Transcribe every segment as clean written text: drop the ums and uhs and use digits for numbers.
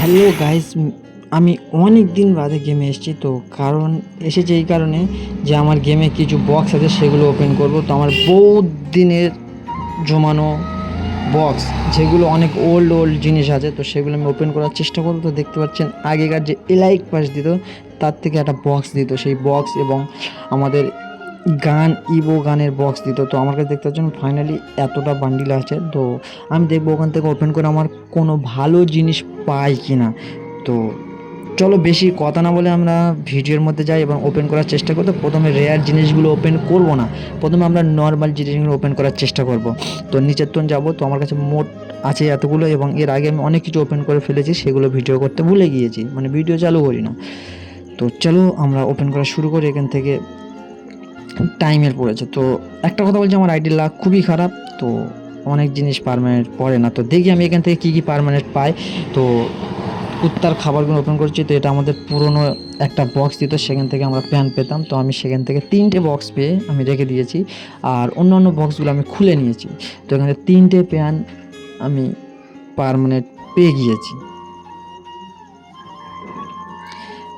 Hello guys, আমি অনেক দিন বাদে গেমে এসেছি। তো কারণ এসেছে এই কারণে যে আমার গেমে কিছু বক্স আছে, সেগুলো ওপেন করব। তো আমার বহুত দিনের জমানো বক্স, যেগুলো অনেক ওল্ড ওল্ড জিনিস আছে, তো সেগুলো আমি ওপেন করার চেষ্টা করবো। তো দেখতে পাচ্ছেন আগেকার যে এলাইক পাস দিত, তার থেকে একটা বক্স দিত, সেই বক্স এবং আমাদের গান ইভো গানের বক্স দিত। তো আমার কাছে দেখতে পাচ্ছেন ফাইনালি এতটা বান্ডিল আছে। তো আমি দেখবো ওখান থেকে ওপেন করে আমার কোনো ভালো জিনিস পাই কি না। তো চলো বেশি কথা না বলে আমরা ভিডিওর মধ্যে যাই এবং ওপেন করার চেষ্টা করবো। প্রথমে রেয়ার জিনিসগুলো ওপেন করব না, প্রথমে আমরা নর্মাল জিনিসগুলো ওপেন করার চেষ্টা করব। তো নিচের তোন যাবো। তো আমার কাছে মোট আছে এতগুলো, এবং এর আগে আমি অনেক কিছু ওপেন করে ফেলেছি, সেগুলো ভিডিও করতে ভুলে গিয়েছি, মানে ভিডিও চালু করি না। তো চলো আমরা ওপেন করা শুরু করি। এখান থেকে টাইমের পড়েছে। তো একটা কথা বলছি, আমার আইডি লাক খুবই খারাপ। তো অনেক জিনিস পার্মানেন্ট পড়ে না। তো দেখি আমি এখান থেকে কী কী পার্মানেন্ট পাই। তো কুত্তার খাবারগুলো ওপেন করছি। তো এটা আমাদের পুরনো একটা বক্স দিত, সেখান থেকে আমরা প্যান পেতাম। তো আমি সেখান থেকে 3টে বক্স পেয়ে আমি রেখে দিয়েছি, আর অন্য অন্য বক্সগুলো আমি খুলে নিয়েছি। তো এখানে 3টে প্যান আমি পার্মানেন্ট পেয়ে গিয়েছি।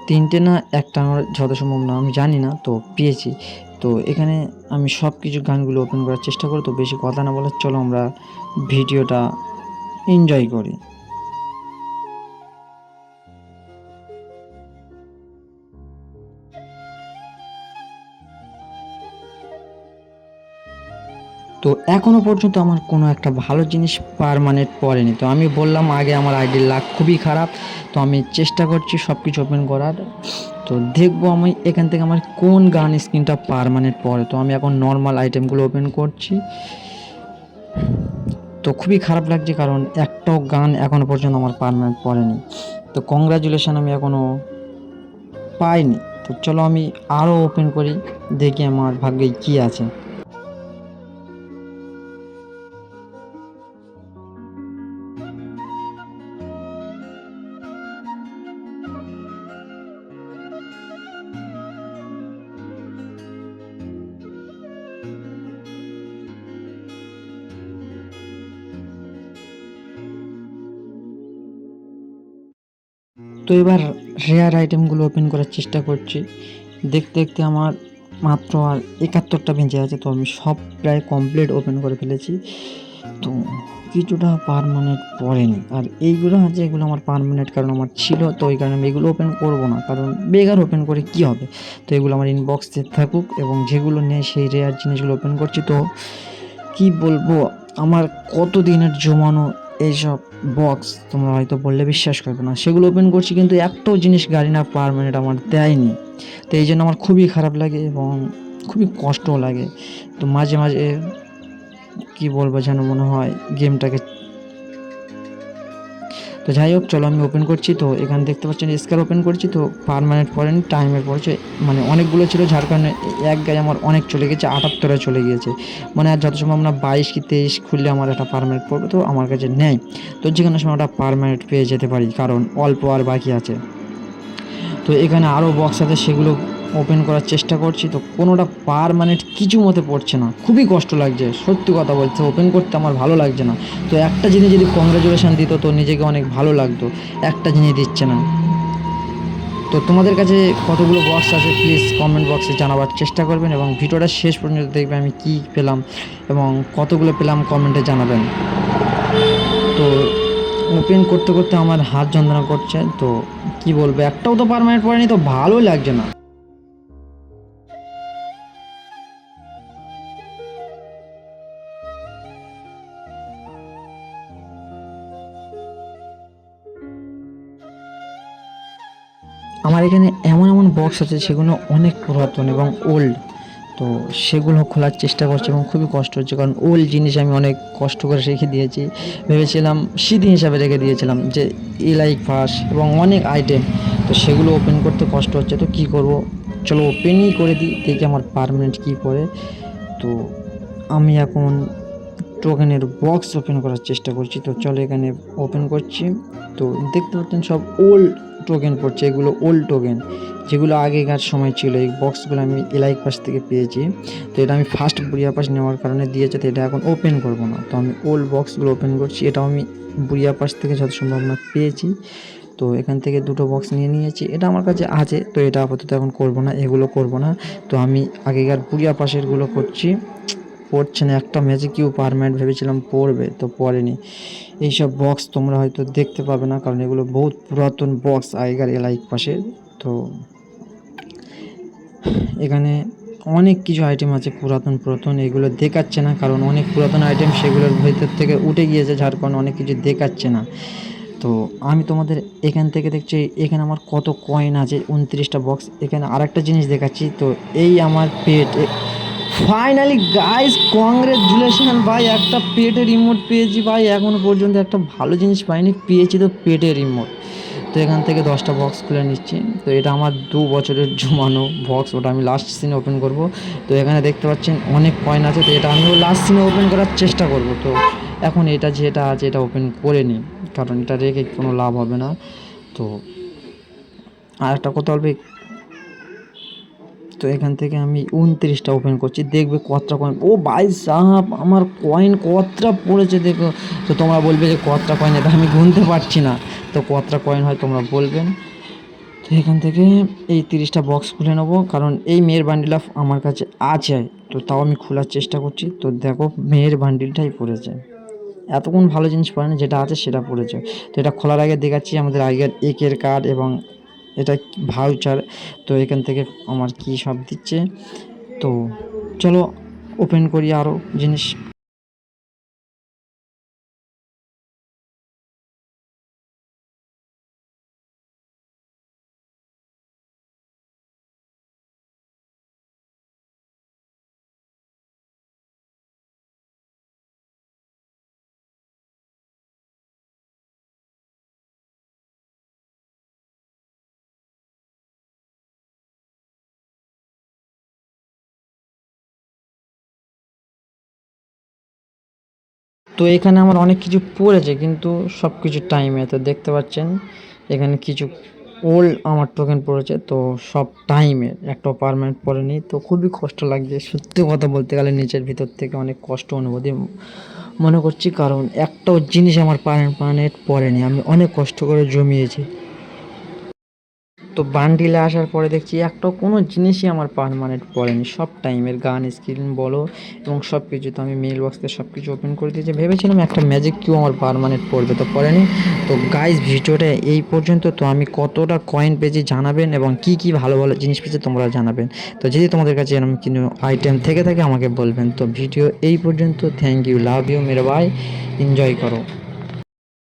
3টে না একটা, আমার যত সম্ভব না, আমি জানি না, তো পেয়েছি। তো এখানে আমি সব কিছু গানগুলো ওপেন করার চেষ্টা করি। তো বেশি কথা না বলে চলো আমরা ভিডিওটা এনজয় করি। তো এখনও পর্যন্ত আমার কোনো একটা ভালো জিনিস পার্মানেন্ট পড়েনি। তো আমি বললাম আগে আমার আইডির লাক খুবই খারাপ। তো আমি চেষ্টা করছি সব কিছু ওপেন করার। তো দেখবো আমি এখান থেকে আমার কোন গান স্ক্রিনটা পার্মানেন্ট পড়ে। তো আমি এখন নর্মাল আইটেমগুলো ওপেন করছি। তো খুবই খারাপ লাগছে, কারণ একটাও গান এখনও পর্যন্ত আমার পার্মানেন্ট পড়েনি। তো কংগ্রাচুলেশন, আমি এখনও পাইনি। তো চলো আমি আরও ওপেন করি, দেখি আমার ভাগ্যে কী আছে। তো এবার রেয়ার আইটেমগুলো ওপেন করার চেষ্টা করছি। দেখতে দেখতে আমার মাত্র আর 71টা বেঁচে আছে। তো আমি সব প্রায় কমপ্লিট ওপেন করে ফেলেছি। তো কিছুটা পার্মানেন্ট পড়েনি, আর এইগুলো আছে, এগুলো আমার পার্মানেন্ট কারণ আমার ছিল। তো ওই কারণে আমি এগুলো ওপেন করব না, কারণ বেকার ওপেন করে কি হবে। তো এগুলো আমার ইনবক্সে থাকুক, এবং যেগুলো নেই সেই রেয়ার জিনিসগুলো ওপেন করছি। তো কি বলবো, আমার কত দিনের জমানো এইসব বক্স, তোমরা হয়তো বললে বিশ্বাস করবে না, সেগুলো ওপেন করছি, কিন্তু একটাও জিনিস গাড়ি না পার্মানেন্ট আমার দেয়নি। তো এই জন্য আমার খুবই খারাপ লাগে এবং খুবই কষ্টও লাগে। তো মাঝে মাঝে কি বলবো, যেন মনে হয় গেমটাকে। তো যাই হোক, চলো আমি ওপেন করছি। তো এখানে দেখতে পাচ্ছেন স্কার ওপেন করছি। তো পার্মানেন্ট পড়েনি, টাইমের পড়েছে, মানে অনেকগুলো ছিল, যার কারণে এক গায়ে আমার অনেক চলে গেছে, 78-এ চলে গিয়েছে। মানে আর যত সময় আমরা 22 কি 23 খুললে আমার একটা পার্মানেন্ট পড়বে, তো আমার কাছে নেই। তো যে কোনো সময় ওটা পার্মানেন্ট পেয়ে যেতে পারি, কারণ অল্প আর বাকি আছে। তো এখানে আরও বক্স আছে, সেগুলো ওপেন করার চেষ্টা করছি। তো কোনোটা পার্মানেন্ট কিছু মতে পড়ছে না, খুবই কষ্ট লাগছে, সত্যি কথা বলতে ওপেন করতে আমার ভালো লাগছে না। তো একটা জিনিস যদি কংগ্রাচুলেশান দিত তো নিজেকে অনেক ভালো লাগতো, একটা জিনিস দিচ্ছে না। তো তোমাদের কাছে কতগুলো বক্স আছে প্লিজ কমেন্ট বক্সে জানাবার চেষ্টা করবেন, এবং ভিডিওটা শেষ পর্যন্ত দেখবে আমি কি পেলাম এবং কতগুলো পেলাম কমেন্টে জানাবেন। তো ওপেন করতে করতে আমার হাত যন্ত্রণা করছে। তো কি বলবো, একটাও তো পার্মানেন্ট পড়েনি, তো ভালোই লাগছে না। আমার এখানে এমন এমন বক্স আছে সেগুলো অনেক পুরাতন এবং ওল্ড। তো সেগুলো খোলার চেষ্টা করছি এবং খুবই কষ্ট হচ্ছে, কারণ ওল্ড জিনিস আমি অনেক কষ্ট করে রেখে দিয়েছি, ভেবেছিলাম স্মৃতি হিসাবে রেখে দিয়েছিলাম যে ইলাইক ফাস এবং অনেক আইটেম। তো সেগুলো ওপেন করতে কষ্ট হচ্ছে। তো কি করব, চলো ওপেনই করে দিই, দেখি আমার পার্মানেন্ট কী করে। তো আমি এখন টোকেনের বক্স ওপেন করার চেষ্টা করছি। তো চলো এখানে ওপেন করছি। তো দেখতে পাচ্ছেন সব ওল্ড টোকেন পড়ছে, এগুলো ওল্ড টোকেন, যেগুলো আগেকার সময় ছিল। এই বক্সগুলো আমি এলাইক পাস থেকে পেয়েছি। তো এটা আমি ফার্স্ট বুড়িয়া পাস নেওয়ার কারণে দিয়েছে, তো এটা এখন ওপেন করব না। তো আমি ওল্ড বক্সগুলো ওপেন করছি, এটাও আমি বুড়িয়া পাস থেকে যত সম্ভব না পেয়েছি। তো এখান থেকে দুটো বক্স নিয়ে নিয়েছি, এটা আমার কাছে আছে, তো এটা আপাতত এখন করবো না, এগুলো করবো না। তো আমি আগেকার পুরিয়া পাশেরগুলো করছি, পড়ছে না। একটা ম্যাজিক কিউ পারমানেন্ট ভেবেছিলাম পড়বে, তো পড়েনি। এইসব বক্স তোমরা হয়তো দেখতে পাবে না, কারণ এগুলো বহুত পুরাতন বক্স আগেকার এলাইক পাশে। তো এখানে অনেক কিছু আইটেম আছে পুরাতন, এগুলো দেখাচ্ছে না, কারণ অনেক পুরাতন আইটেম সেগুলোর ভেতর থেকে উঠে গিয়েছে, যার কারণে অনেক কিছু দেখাচ্ছে না। তো আমি তোমাদের এখান থেকে দেখছি এখানে আমার কত কয়েন আছে, 29টা বক্স। এখানে আরেকটা জিনিস দেখাচ্ছি, তো এই আমার পেট। ফাইনালি গাইস, কংগ্রেচুলেশন ভাই, একটা পেটের রিমোট পেয়েছি ভাই। এখনও পর্যন্ত একটা ভালো জিনিস পাইনি, পেয়েছি তো পেটের রিমোট। তো এখান থেকে 10টা বক্স খুলে নিচ্ছি। তো এটা আমার 2 বছরের জমানো বক্স, ওটা আমি লাস্ট সিনে ওপেন করব। তো এখানে দেখতে পাচ্ছেন অনেক কয়েন আছে, তো এটা আমিও লাস্ট সিনে ওপেন করার চেষ্টা করব। তো এখন এটা যেটা আছে এটা ওপেন করে নিই, কারণ এটা রেখে কোনো লাভ হবে না। তো আর একটা কথা বলবে, তো এখান থেকে আমি 29টা ওপেন করছি, দেখবে কতটা কয়েন। ও ভাই সাহাব, আমার কয়েন কতটা পড়েছে দেখো। তো তোমরা বলবে যে কতটা কয়েন, এটা আমি গুনতে পারছি না, তো কতটা কয়েন হয় তোমরা বলবেন। তো এখান থেকে এই 30টা বক্স খুলে নেবো, কারণ এই মেয়ের বান্ডিল আমার কাছে আছে, তো তাও আমি খোলার চেষ্টা করছি। তো দেখো মেয়ের বান্ডিলটাই পড়েছে, এতক্ষণ ভালো জিনিস পড়ে না, যেটা আছে সেটা পড়েছে। তো এটা খোলার আগে দেখাচ্ছি আমাদের আগের একের কার্ড এবং এটা ভাউচার। তো এখান থেকে আমার কি সব দিচ্ছে, তো চলো ওপেন করি আরও জিনিস। তো এখানে আমার অনেক কিছু পড়েছে, কিন্তু সব কিছু টাইমে। তো দেখতে পাচ্ছেন এখানে কিছু ওল্ড আমার টোকেন পড়েছে, তো সব টাইমের, একটা পারমানেন্ট পড়েনি। তো খুবই কষ্ট লাগছে, সত্যি কথা বলতে গেলে নিজের ভিতর থেকে অনেক কষ্ট অনুভূতি মনে করছি, কারণ একটাও জিনিস আমার পারমানেন্ট পড়েনি, আমি অনেক কষ্ট করে জমিয়েছি। তো বান্ডিলে আসার পরে দেখছি একটাও কোনো জিনিসই আমার পারমানেন্ট পড়েনি, সব টাইমের গান স্ক্রিন বলো এবং সব কিছু। তো আমি মেল বক্সে সব কিছু ওপেন করে দিয়েছি, ভেবেছিলাম একটা ম্যাজিক কিউ আমার পারমানেন্ট পড়বে, তো পড়েনি। তো গাইস ভিডিওটা এই পর্যন্ত। তো আমি কতটা কয়েন পেয়েছি জানাবেন, এবং কি কি ভালো ভালো জিনিস পেয়েছি তোমরা জানাবেন। তো যদি তোমাদের কাছে এরকম কোনো আইটেম থেকে থাকে আমাকে বলবেন। তো ভিডিও এই পর্যন্ত, থ্যাংক ইউ, লাভ ইউ মেরে ভাই, এনজয় করো।